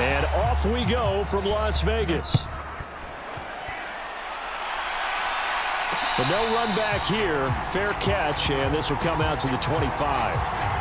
And off we go from Las Vegas. But no run back here. Fair catch, and this will come out to the 25.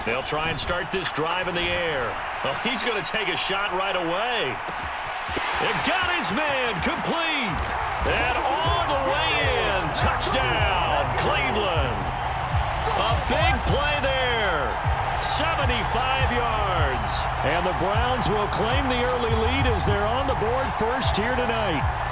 They'll try and start this drive in the air. Well, he's going to take a shot right away. It got his man complete. And all the way in. Touchdown, Cleveland. A big play there. 75 yards. And the Browns will claim the early lead as they're on the board first here tonight.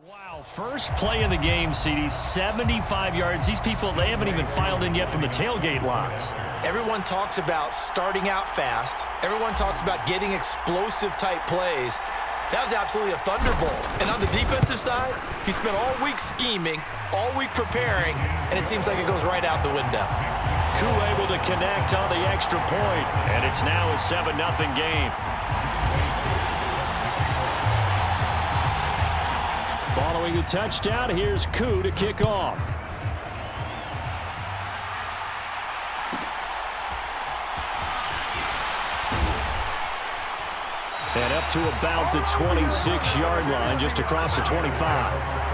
Wow, first play of the game, CD, 75 yards. These people, they haven't even filed in yet from the tailgate lots. Everyone talks about starting out fast. Everyone talks about getting explosive-type plays. That was absolutely a thunderbolt. And on the defensive side, he spent all week scheming, all week preparing, and it seems like it goes right out the window. Koo able to connect on the extra point, and it's now a 7-0 game. Following the touchdown, here's Koo to kick off. And up to about the 26-yard line, just across the 25.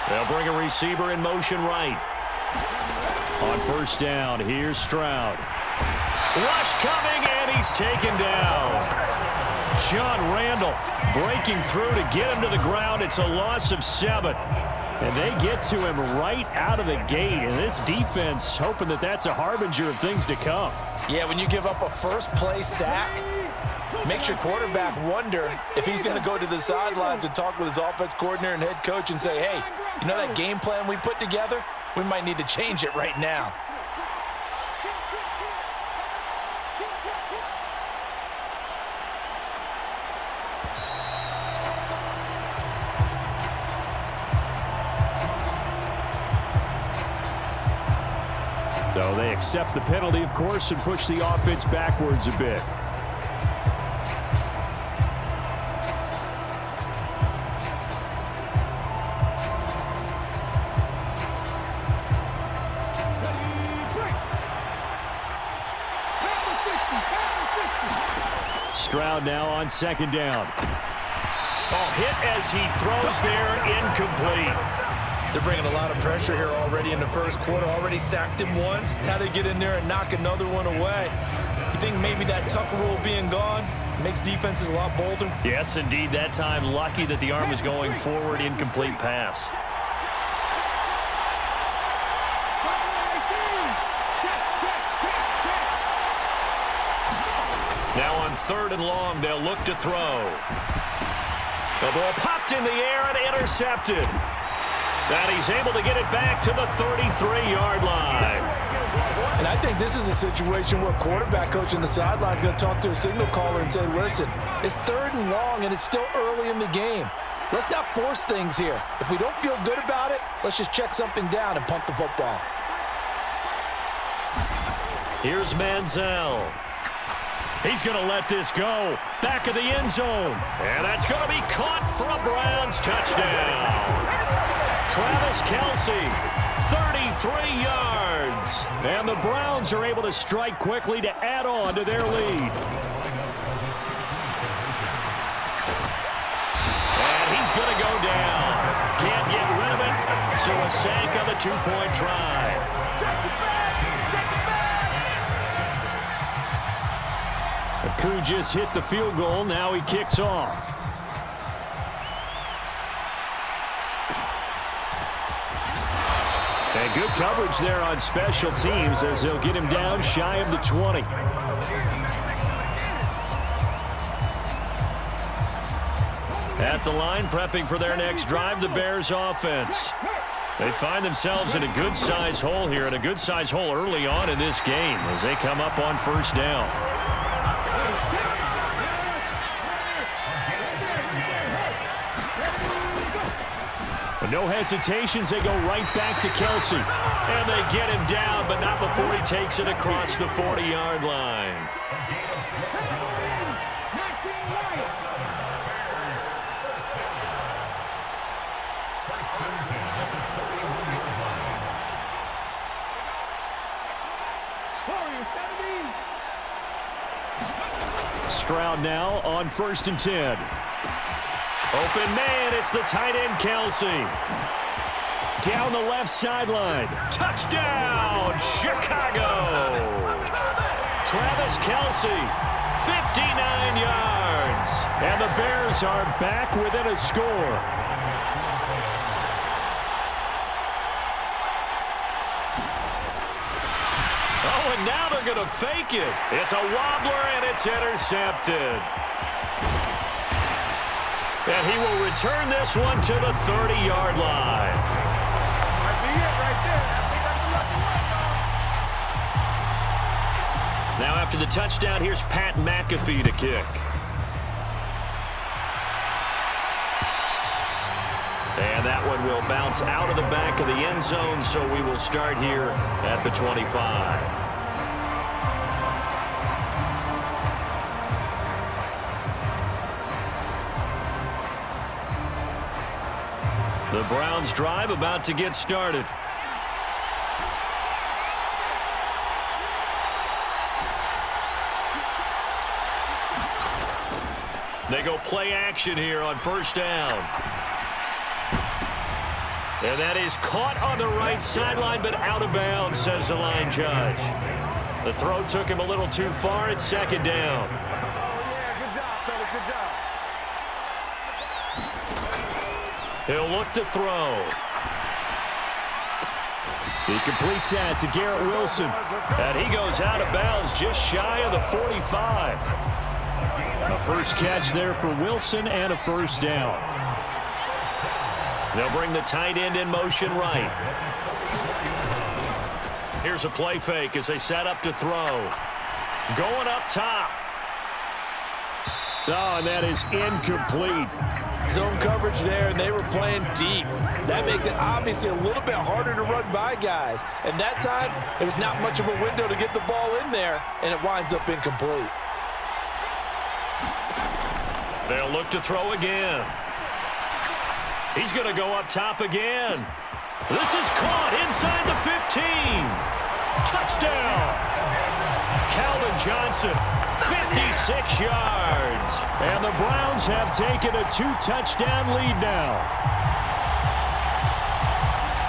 They'll bring a receiver in motion right. On first down, here's Stroud. Rush coming, and he's taken down. John Randall breaking through to get him to the ground. It's a loss of 7. And they get to him right out of the gate. And this defense hoping that that's a harbinger of things to come. Yeah, when you give up a first-play sack, makes your quarterback wonder if he's going to go to the sidelines and talk with his offense coordinator and head coach and say, hey, you know that game plan we put together? We might need to change it right now. So they accept the penalty, of course, and push the offense backwards a bit. Stroud now on second down. Ball hit as he throws there, incomplete. They're bringing a lot of pressure here already in the first quarter. Already sacked him once. Now they get in there and knock another one away. You think maybe that Tucker rule being gone makes defenses a lot bolder? Yes, indeed. That time, lucky that the arm was going forward, incomplete pass. Now on 3rd and long, they'll look to throw. The ball popped in the air and intercepted. And he's able to get it back to the 33-yard line. And I think this is a situation where quarterback coach on the sideline is going to talk to a signal caller and say, listen, it's 3rd and long and it's still early in the game. Let's not force things here. If we don't feel good about it, let's just check something down and punt the football. Here's Manziel. He's going to let this go. Back of the end zone. And that's going to be caught for a Browns touchdown. Travis Kelce, 33 yards. And the Browns are able to strike quickly to add on to their lead. And he's going to go down. Can't get rid of it. So a sack on the 2-point try. Aku just hit the field goal. Now he kicks off. And good coverage there on special teams as they'll get him down shy of the 20. At the line, prepping for their next drive, the Bears offense. They find themselves in a good-sized hole here, and a good-sized hole early on in this game as they come up on 1st down. No hesitations, they go right back to Kelce. And they get him down, but not before he takes it across the 40-yard line. Stroud now on 1st and 10. Open man, it's the tight end Kelce. Down the left sideline. Touchdown, Chicago. Travis Kelce, 59 yards. And the Bears are back within a score. Oh, and now they're going to fake it. It's a wobbler, and it's intercepted. And he will return this one to the 30-yard line. Now after the touchdown, here's Pat McAfee to kick. And that one will bounce out of the back of the end zone, so we will start here at the 25. The Browns drive about to get started. They go play action here on 1st down. And that is caught on the right sideline, but out of bounds, says the line judge. The throw took him a little too far. It's 2nd down. He'll look to throw. He completes that to Garrett Wilson. And he goes out of bounds just shy of the 45. A first catch there for Wilson and a 1st down. They'll bring the tight end in motion right. Here's a play fake as they set up to throw. Going up top. Oh, and that is incomplete. Zone coverage there, and they were playing deep. That makes it obviously a little bit harder to run by guys. And that time, it was not much of a window to get the ball in there, and it winds up incomplete. They'll look to throw again. He's going to go up top again. This is caught inside the 15. Touchdown. Calvin Johnson, 56 yards. And the Browns have taken a 2-touchdown lead now.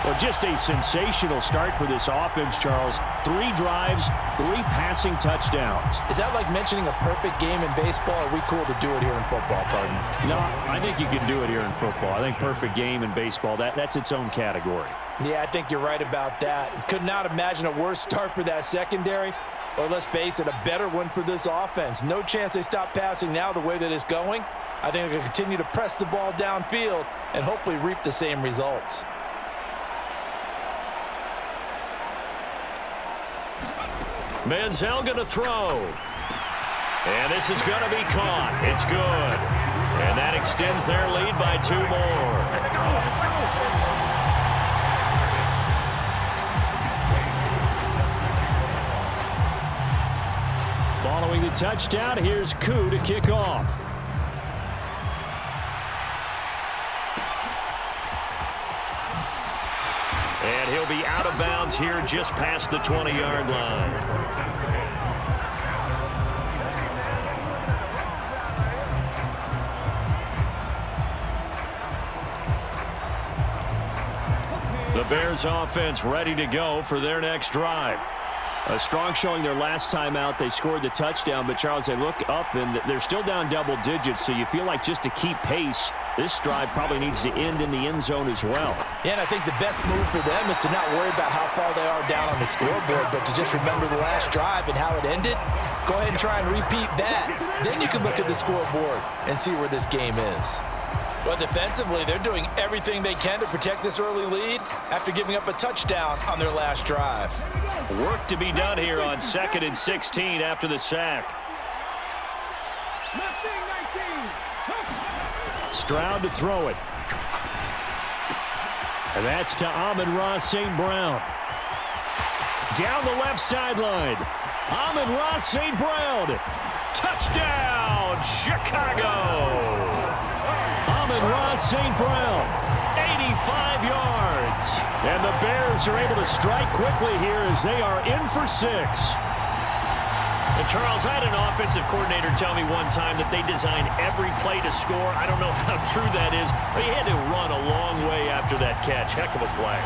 Well, just a sensational start for this offense, Charles. 3 drives, 3 passing touchdowns. Is that like mentioning a perfect game in baseball? Or are we cool to do it here in football, pardon? No, I think you can do it here in football. I think perfect game in baseball, that's its own category. Yeah, I think you're right about that. Could not imagine a worse start for that secondary. Or let's face it, a better one for this offense. No chance they stop passing now the way that it's going. I think they're going to continue to press the ball downfield and hopefully reap the same results. Manziel going to throw. And this is going to be caught. It's good. And that extends their lead by 2 more. Let's go. Let's go. Following the touchdown, here's Koo to kick off. And he'll be out of bounds here just past the 20-yard line. The Bears offense ready to go for their next drive. A strong showing their last time out. They scored the touchdown, but Charles, they look up and they're still down double digits, so you feel like just to keep pace, this drive probably needs to end in the end zone as well. Yeah, and I think the best move for them is to not worry about how far they are down on the scoreboard, but to just remember the last drive and how it ended. Go ahead and try and repeat that. Then you can look at the scoreboard and see where this game is. But defensively, they're doing everything they can to protect this early lead after giving up a touchdown on their last drive. Work to be done here on 2nd and 16 after the sack. Stroud to throw it. And that's to Amon-Ra St. Brown. Down the left sideline. Amon-Ra St. Brown. Touchdown, Chicago! Amon-Ra St. Brown, 85 yards. And the Bears are able to strike quickly here as they are in for 6. And Charles, I had an offensive coordinator tell me one time that they design every play to score. I don't know how true that is, but he had to run a long way after that catch. Heck of a play.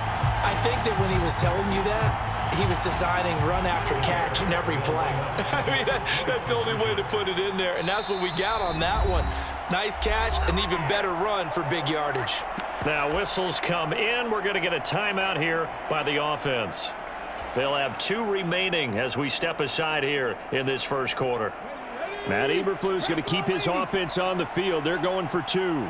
I think that when he was telling you that, he was designing run after catch in every play. I mean, that's the only way to put it in there, and that's what we got on that one. Nice catch, an even better run for big yardage. Now whistles come in. We're going to get a timeout here by the offense. They'll have 2 remaining as we step aside here in this first quarter. Matt Eberflus going to keep his offense on the field. They're going for 2.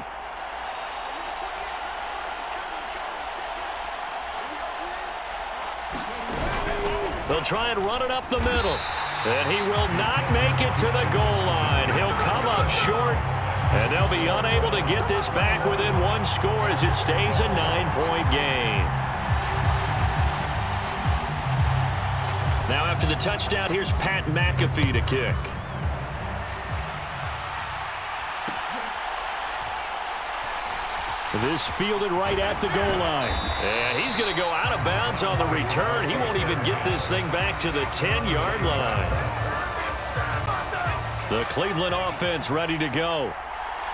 They'll try and run it up the middle. And he will not make it to the goal line. He'll come up short. And they'll be unable to get this back within 1 score as it stays a 9-point game. Now after the touchdown, here's Pat McAfee to kick. This fielded right at the goal line. And he's going to go out of bounds on the return. He won't even get this thing back to the 10-yard line. The Cleveland offense ready to go.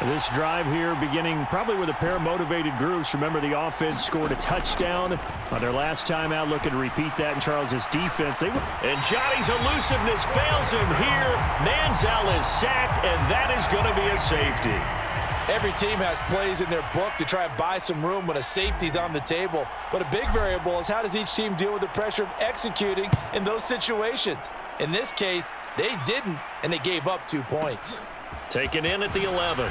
This drive here beginning probably with a pair of motivated groups. Remember, the offense scored a touchdown on their last time out. Looking to repeat that in Charles's defense. And Johnny's elusiveness fails him here. Manziel is sacked, and that is going to be a safety. Every team has plays in their book to try and buy some room when a safety's on the table. But a big variable is how does each team deal with the pressure of executing in those situations. In this case, they didn't, and they gave up 2 points. Taken in at the 11.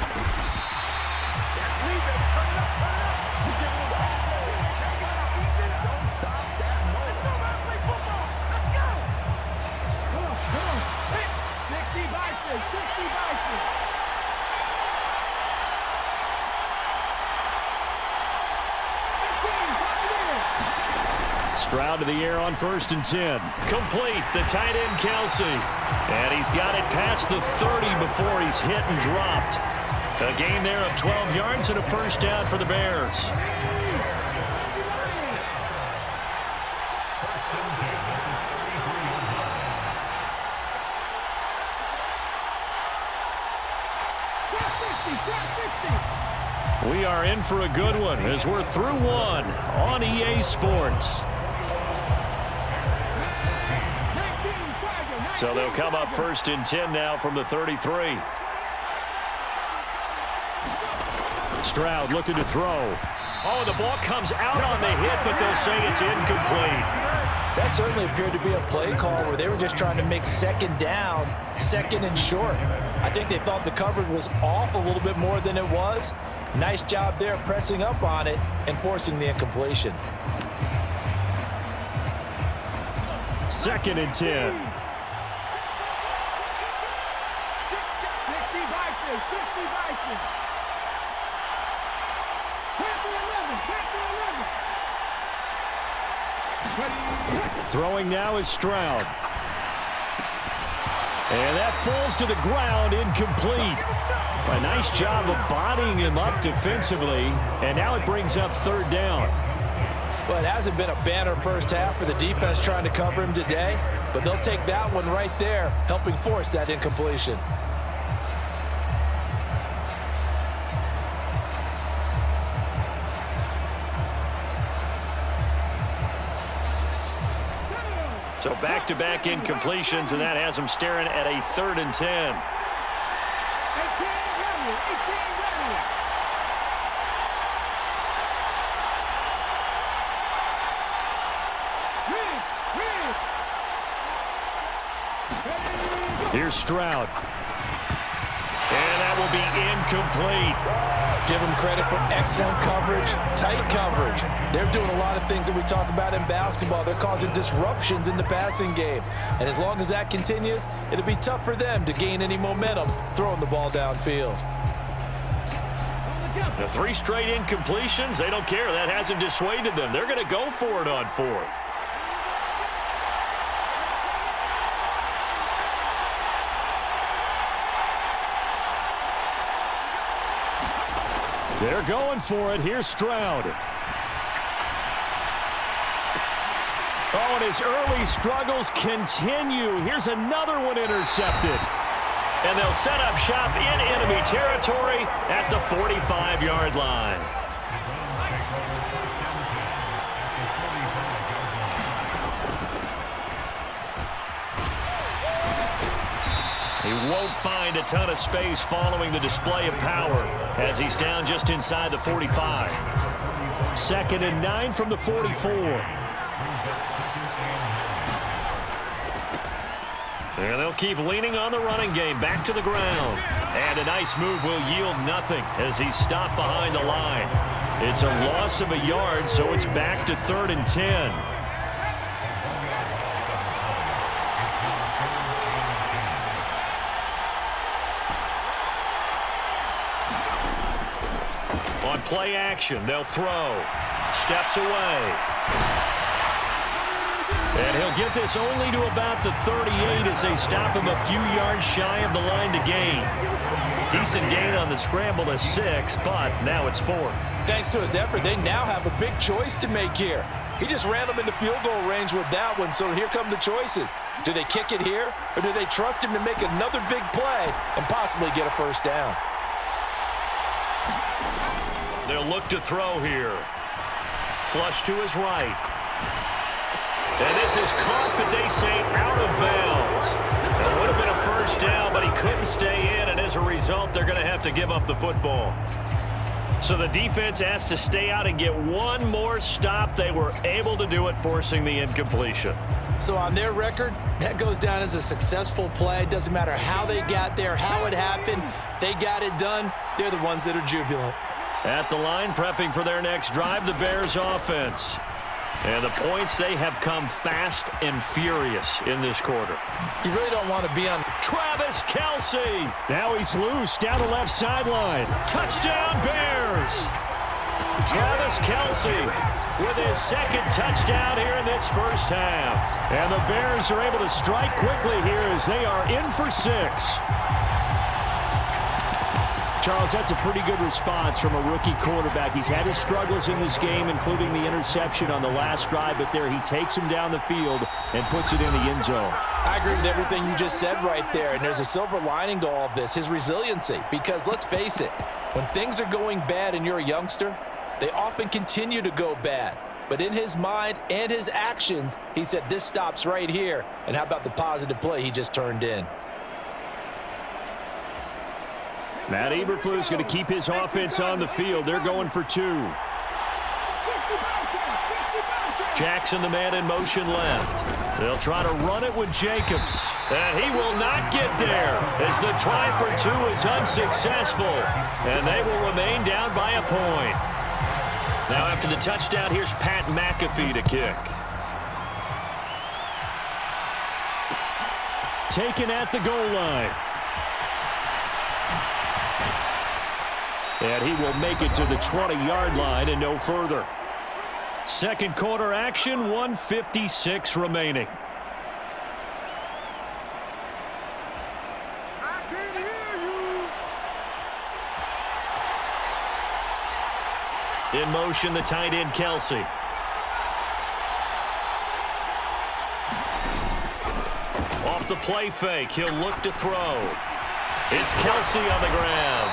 Stroud to the air on 1st and 10. Complete, the tight end Kelsey. And he's got it past the 30 before he's hit and dropped. A gain there of 12 yards and a first down for the Bears. We are in for a good one as we're through 1 on EA Sports. So they'll come up 1st and 10 now from the 33. Stroud looking to throw. Oh, the ball comes out on the hit, but they'll say it's incomplete. That certainly appeared to be a play call where they were just trying to make 2nd down, 2nd and short. I think they thought the coverage was off a little bit more than it was. Nice job there pressing up on it and forcing the incompletion. 2nd and 10. Throwing now is Stroud. And that falls to the ground, incomplete. A nice job of bodying him up defensively, and now it brings up 3rd down. Well, it hasn't been a banner first half for the defense trying to cover him today, but they'll take that one right there, helping force that incompletion. So back-to-back incompletions, and that has them staring at a 3rd and 10. Here's Stroud. And that will be incomplete. Give them credit for excellent coverage, tight coverage. They're doing a lot of things that we talk about in basketball. They're causing disruptions in the passing game. And as long as that continues, it'll be tough for them to gain any momentum throwing the ball downfield. The 3 straight incompletions, they don't care. That hasn't dissuaded them. They're going to go for it on 4th. They're going for it. Here's Stroud. Oh, and his early struggles continue. Here's another one intercepted. And they'll set up shop in enemy territory at the 45-yard line. He won't find a ton of space following the display of power as he's down just inside the 45. 2nd and 9 from the 44. And they'll keep leaning on the running game back to the ground. And a nice move will yield nothing as he's stopped behind the line. It's a loss of a yard, so it's back to 3rd and 10. On play action, they'll throw. Steps away. And he'll get this only to about the 38 as they stop him a few yards shy of the line to gain. Decent gain on the scramble to 6, but now it's 4th. Thanks to his effort, they now have a big choice to make here. He just ran them into field goal range with that one, so here come the choices. Do they kick it here, or do they trust him to make another big play and possibly get a 1st down? They'll look to throw here. Flush to his right. And this is caught, but they say out of bounds. It would have been a 1st down, but he couldn't stay in, and as a result, they're going to have to give up the football. So the defense has to stay out and get one more stop. They were able to do it, forcing the incompletion. So on their record, that goes down as a successful play. Doesn't matter how they got there, how it happened. They got it done. They're the ones that are jubilant. At the line, prepping for their next drive, the Bears offense. And the points, they have come fast and furious in this quarter. You really don't want to be on. Travis Kelce. Now he's loose down the left sideline. Touchdown, Bears. Travis Kelce with his 2nd touchdown here in this 1st half. And the Bears are able to strike quickly here as they are in for 6. Charles, that's a pretty good response from a rookie quarterback. He's had his struggles in this game, including the interception on the last drive, but there he takes him down the field and puts it in the end zone. I agree with everything you just said right there, and there's a silver lining to all of this, his resiliency. Because let's face it, when things are going bad and you're a youngster, they often continue to go bad. But in his mind and his actions, he said, this stops right here. And how about the positive play he just turned in? Matt Eberflus going to keep his offense on the field. They're going for 2. Jackson, the man in motion left. They'll try to run it with Jacobs. And he will not get there as the try for two is unsuccessful. And they will remain down by a point. Now after the touchdown, here's Pat McAfee to kick. Taken at the goal line. And he will make it to the 20-yard line and no further. Second quarter action, 1:56 remaining. I can't hear you. In motion, the tight end, Kelsey. Off the play fake, he'll look to throw. It's Kelsey on the ground.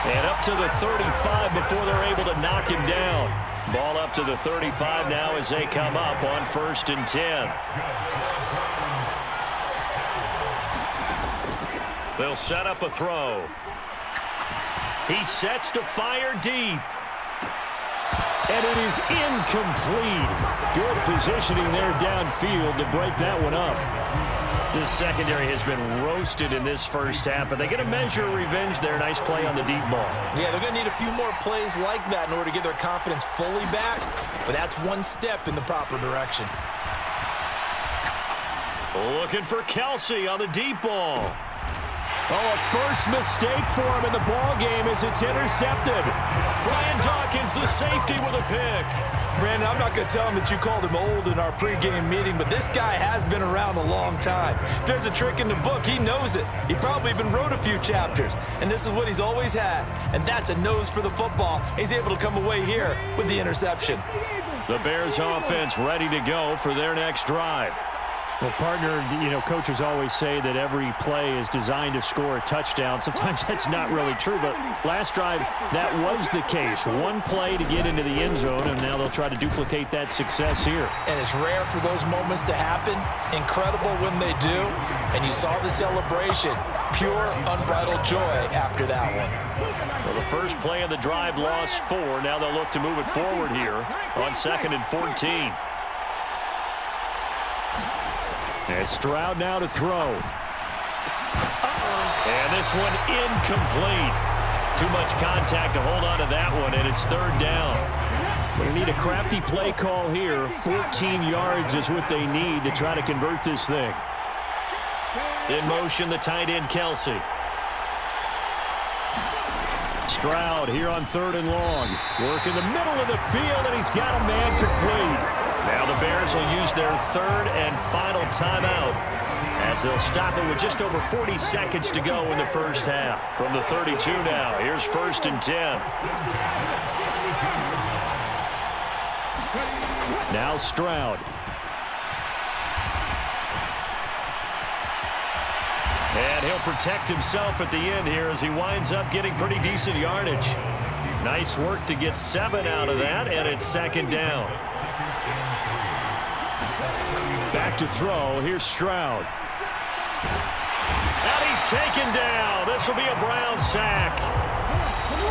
And up to the 35 before they're able to knock him down. Ball up to the 35 now as they come up on 1st and 10. They'll set up a throw. He sets to fire deep. And it is incomplete. Good positioning there downfield to break that one up. This secondary has been roasted in this first half, but they get a measure of revenge there. Nice play on the deep ball. Yeah, they're going to need a few more plays like that in order to get their confidence fully back, but that's one step in the proper direction. Looking for Kelsey on the deep ball. Oh, a first mistake for him in the ball game as it's intercepted. Brian Dawkins, the safety, with a pick. Brandon, I'm not going to tell him that you called him old in our pregame meeting, but this guy has been around a long time. If there's a trick in the book, he knows it. He probably even wrote a few chapters, and this is what he's always had, and that's a nose for the football. He's able to come away here with the interception. The Bears offense ready to go for their next drive. Well, partner, coaches always say that every play is designed to score a touchdown. Sometimes that's not really true, but last drive, that was the case. One play to get into the end zone, and now they'll try to duplicate that success here. And it's rare for those moments to happen. Incredible when they do. And you saw the celebration. Pure, unbridled joy after that one. Well, the first play of the drive lost 4. Now they'll look to move it forward here on 2nd and 14. And Stroud now to throw. And this one incomplete. Too much contact to hold on to that one, and it's 3rd down. They need a crafty play call here. 14 yards is what they need to try to convert this thing. In motion, the tight end, Kelsey. Stroud here on 3rd and long. Work in the middle of the field, and he's got a man complete. Now the Bears will use their 3rd and final timeout as they'll stop it with just over 40 seconds to go in the first half. From the 32 now, here's 1st and 10. Now Stroud. And he'll protect himself at the end here as he winds up getting pretty decent yardage. Nice work to get 7 out of that, and it's 2nd down. Back to throw. Here's Stroud. And he's taken down. This will be a Brown sack.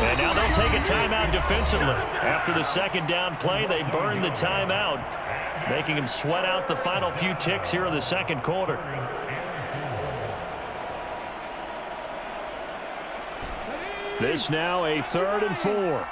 And now they'll take a timeout defensively. After the 2nd down play, they burn the timeout, making him sweat out the final few ticks here in the 2nd quarter. This now a 3rd and 4.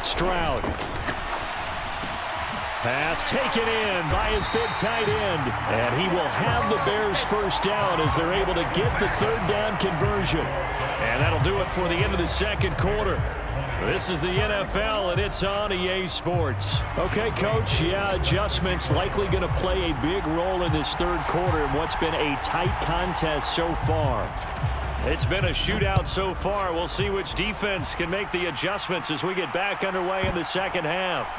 Stroud. Pass taken in by his big tight end. And he will have the Bears first down as they're able to get the 3rd down conversion. And that'll do it for the end of the 2nd quarter. This is the NFL, and it's on EA Sports. Okay, Coach, adjustments likely going to play a big role in this 3rd quarter in what's been a tight contest so far. It's been a shootout so far. We'll see which defense can make the adjustments as we get back underway in the 2nd half.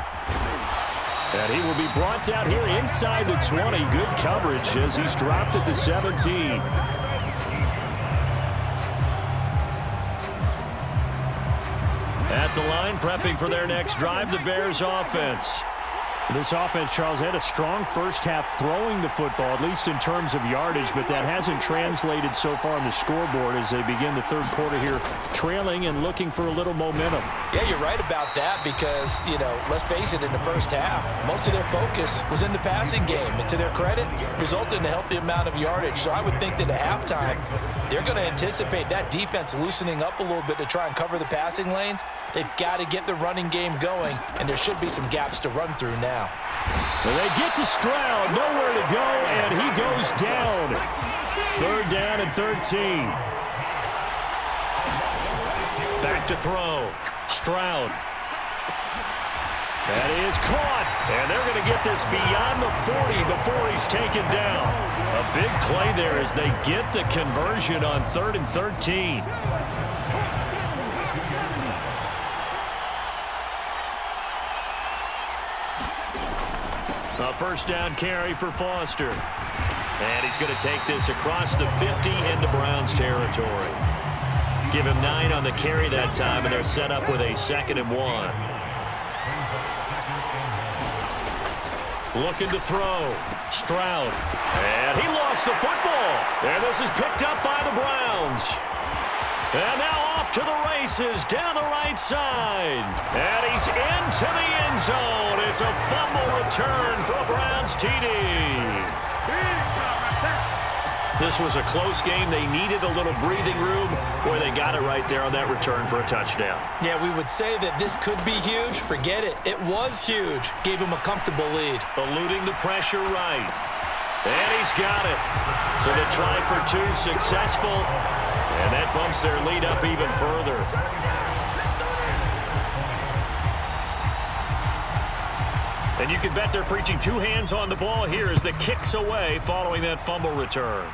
And he will be brought down here inside the 20. Good coverage as he's dropped at the 17. At the line, line, prepping for their next drive, the Bears offense. This offense, Charles, had a strong first half throwing the football, at least in terms of yardage, but that hasn't translated so far on the scoreboard as they begin the third quarter here, trailing and looking for a little momentum. Yeah, you're right about that because, let's face it, in the first half, most of their focus was in the passing game. And to their credit, resulted in a healthy amount of yardage. So I would think that at halftime, they're going to anticipate that defense loosening up a little bit to try and cover the passing lanes. They've got to get the running game going, and there should be some gaps to run through now. Well, they get to Stroud, nowhere to go, and he goes down. Third down and 13. Back to throw. Stroud. That is caught, and they're going to get this beyond the 40 before he's taken down. A big play there as they get the conversion on 3rd and 13. A first down carry for Foster. And he's going to take this across the 50 into Browns territory. Give him 9 on the carry that time, and they're set up with a 2nd and 1. Looking to throw. Stroud. And he lost the football. And this is picked up by the Browns. And now off to the races down the right side. And he's into the end zone. It's a fumble return for a Browns TD. This was a close game. They needed a little breathing room. Boy, they got it right there on that return for a touchdown. Yeah, we would say that this could be huge. Forget it. It was huge. Gave him a comfortable lead. Eluding the pressure right. And he's got it. So the try for 2 successful. And that bumps their lead up even further. And you can bet they're preaching 2 hands on the ball here as the kick's away following that fumble return.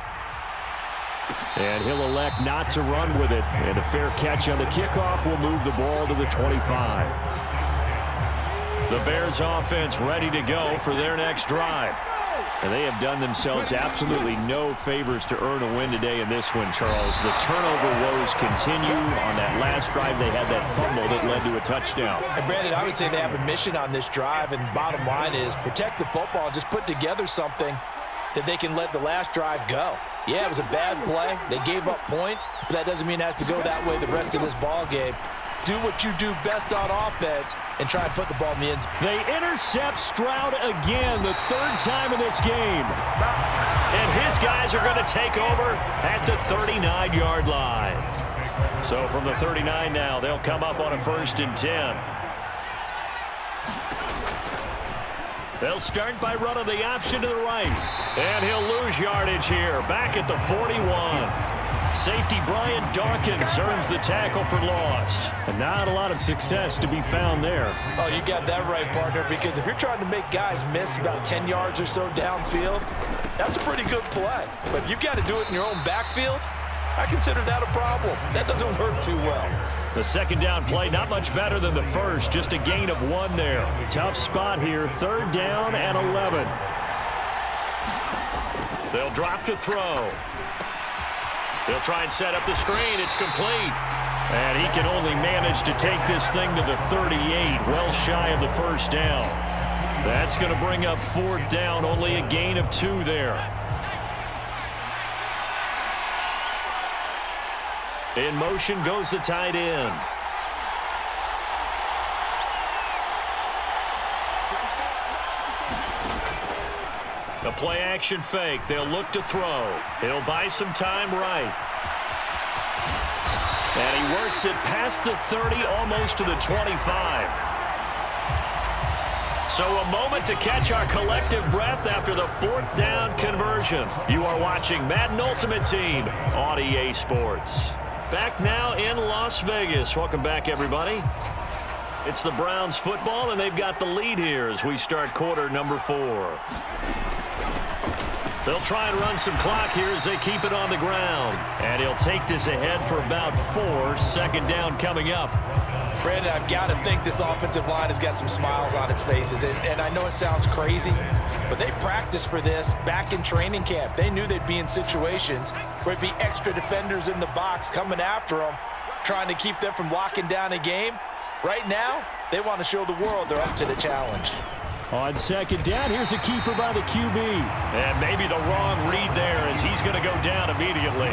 And he'll elect not to run with it. And a fair catch on the kickoff will move the ball to the 25. The Bears offense ready to go for their next drive. And they have done themselves absolutely no favors to earn a win today in this one, Charles. The turnover woes continue. On that last drive, they had that fumble that led to a touchdown. And Brandon, I would say they have a mission on this drive, and bottom line is protect the football and just put together something that they can let the last drive go. Yeah, it was a bad play. They gave up points, but that doesn't mean it has to go that way the rest of this ball game. Do what you do best on offense and try and put the ball in the end zone. They intercept Stroud again, the 3rd time in this game. And his guys are going to take over at the 39-yard line. So from the 39 now, they'll come up on a 1st and 10. They'll start by running the option to the right. And he'll lose yardage here, back at the 41. Safety Brian Dawkins earns the tackle for loss. And not a lot of success to be found there. Oh, you got that right, partner, because if you're trying to make guys miss about 10 yards or so downfield, that's a pretty good play. But if you've got to do it in your own backfield, I consider that a problem. That doesn't work too well. The 2nd down play, not much better than the first, just a gain of 1 there. Tough spot here, 3rd down and 11. They'll drop to throw. They'll try and set up the screen. It's complete. And he can only manage to take this thing to the 38, well shy of the 1st down. That's going to bring up 4th down, only a gain of 2 there. In motion goes the tight end. A play-action fake. They'll look to throw. He'll buy some time right. And he works it past the 30, almost to the 25. So a moment to catch our collective breath after the 4th down conversion. You are watching Madden Ultimate Team on EA Sports. Back now in Las Vegas. Welcome back, everybody. It's the Browns football, and they've got the lead here as we start quarter number 4. They'll try and run some clock here as they keep it on the ground. And he'll take this ahead for about 4. 2nd down coming up. Brandon, I've got to think this offensive line has got some smiles on its faces. And I know it sounds crazy, but they practiced for this back in training camp. They knew they'd be in situations where it'd be extra defenders in the box coming after them, trying to keep them from locking down a game. Right now, they want to show the world they're up to the challenge. On second down, here's a keeper by the QB. And maybe the wrong read there as he's going to go down immediately.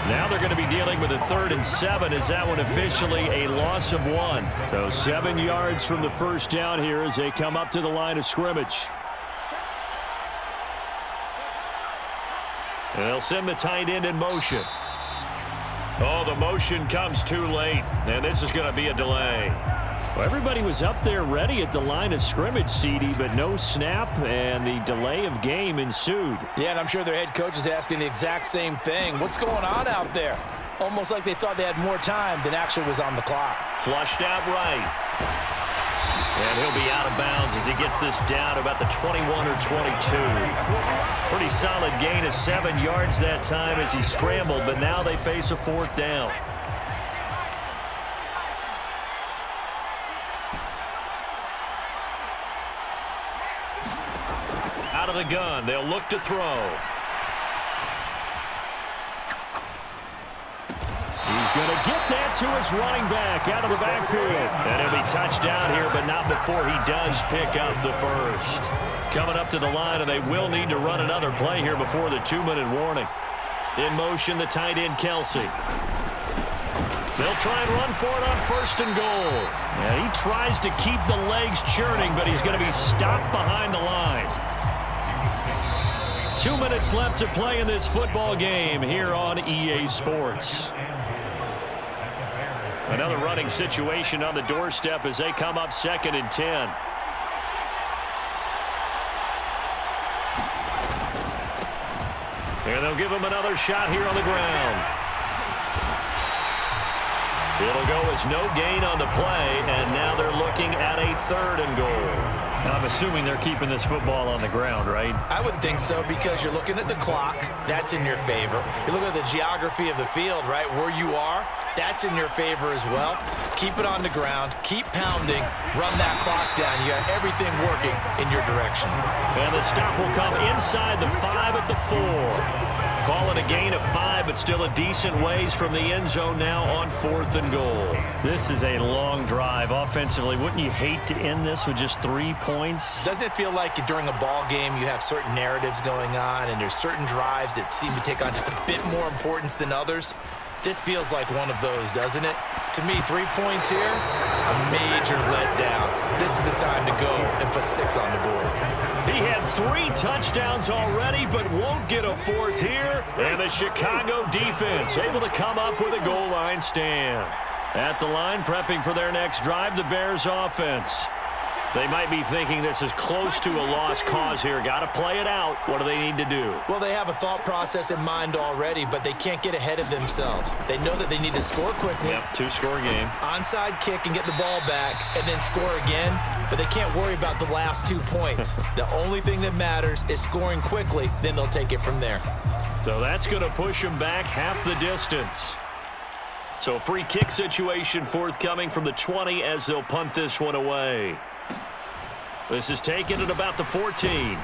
Now they're going to be dealing with a 3rd and 7 as that one officially a loss of 1. So 7 yards from the first down here as they come up to the line of scrimmage. And they'll send the tight end in motion. Oh, the motion comes too late, and this is going to be a delay. Well, everybody was up there ready at the line of scrimmage, CD, but no snap, and the delay of game ensued. Yeah, and I'm sure their head coach is asking the exact same thing. What's going on out there? Almost like they thought they had more time than actually was on the clock. Flushed out right. And he'll be out of bounds as he gets this down about the 21 or 22. Pretty solid gain of 7 yards that time as he scrambled, but now they face a 4th down. Out of the gun, they'll look to throw. He's going to get that to his running back out of the backfield. And he'll be touched down here, but not before he does pick up the first. Coming up to the line, and they will need to run another play here before the 2-minute warning. In motion, the tight end, Kelsey. They'll try and run for it on 1st and goal. Yeah, he tries to keep the legs churning, but he's going to be stopped behind the line. 2 minutes left to play in this football game here on EA Sports. Another running situation on the doorstep as they come up 2nd and 10. And they'll give him another shot here on the ground. It'll go as no gain on the play, and now they're looking at a 3rd and goal. I'm assuming they're keeping this football on the ground, right? I would think so because you're looking at the clock. That's in your favor. You look at the geography of the field, right? Where you are, that's in your favor as well. Keep it on the ground. Keep pounding. Run that clock down. You got everything working in your direction. And the stop will come inside the 5 at the 4. Call it a gain of 5, but still a decent ways from the end zone now on 4th and goal. This is a long drive offensively. Wouldn't you hate to end this with just 3 points? Doesn't it feel like during a ball game you have certain narratives going on and there's certain drives that seem to take on just a bit more importance than others? This feels like one of those, doesn't it? To me, 3 points here, a major letdown. This is the time to go and put 6 on the board. He had 3 touchdowns already, but won't get a 4th here. And the Chicago defense able to come up with a goal line stand. At the line, prepping for their next drive, the Bears offense. They might be thinking this is close to a lost cause here. Got to play it out. What do they need to do? Well, they have a thought process in mind already, but they can't get ahead of themselves. They know that they need to score quickly. Yep, 2-score game. Onside kick and get the ball back and then score again, but they can't worry about the last 2 points. The only thing that matters is scoring quickly, then they'll take it from there. So that's going to push them back half the distance. So free kick situation forthcoming from the 20 as they'll punt this one away. This is taken at about the 14.